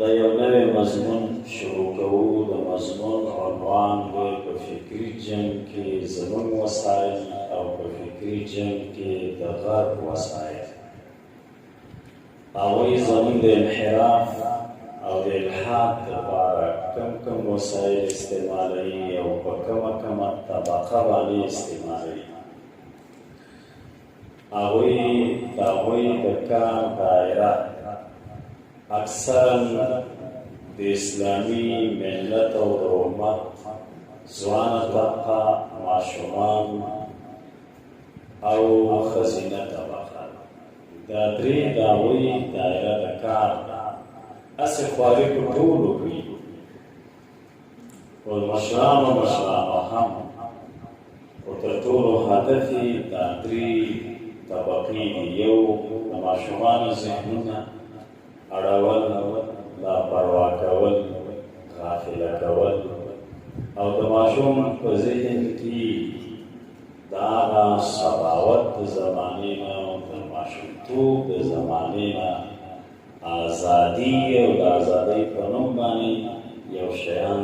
د یو نوی مضمون شروع کوو. د مضمون عنوان دی په فکري جنګ کې زموږ وسایل او په فکري جنګ کې د غرب وسایل. هغوی زموږ د انحراف او د الحاد لپاره کم وسایل استعمالوي او په کمه طبقه باندې استعمالوي. هغوی د کار دایره اکثرا د اسلامي ملت او د امت ځوانه طبقه، ماشومان او ښځینه طبقه، دا درې د هغوی دایره د کار هسې خواري په ټولو کوي. خو مشرانو هم خو تر ټولو هدف یې دا درې طبقې دي. یو د ماشومانو ذهنونه اړول، لاپروا کول، غافله کول، او د ماشوم په ذهن کې د هغه سخاوت د زمانې نه او د ماشومتوب د زمانې نه ازادي او د ازادۍ په نوم باندې یو شیان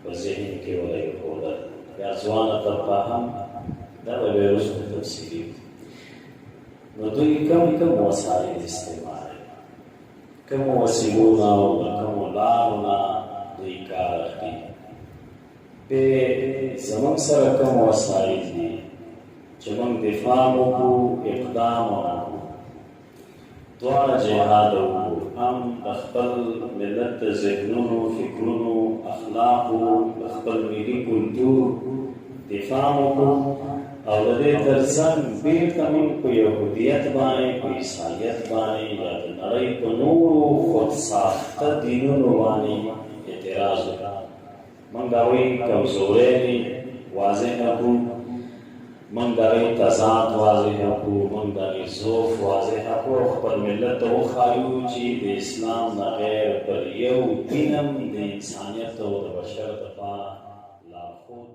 په ذهن کې ولګېښودل. یا ځوانه طبقه هم دا به بیا وروسته تفصیلي. نو دوی کم وسایل استعمالوي، کمو وسیلو نه او د کمو لارو نه دوی کار اخلي. زموږ سره کم وسایل دي چې موږ دفاع وکړو، اقدام وکړو، دواړه جهاد وکړو، هم د خپل ملت د ذهنونو، فکرونو، اخلاقو، د خپل ملي کلتور دفاع وکړو، او د دې تر څنګ بېرته موږ په یهودیت باندې، په عیسایت باندې یا د نړۍ په نورو خودساخته دینونو باندې اعتراض وکړو. موږ د هغوی کمزورۍ واضح کړو، موږ د هغوی تضاد واضح کړو، موږ د هغوی ضعف واضح کړو، خپل ملت ته وښایو چې د اسلام نه غیر بل یو دین هم د انسانیت او د بشر دپاره لارښود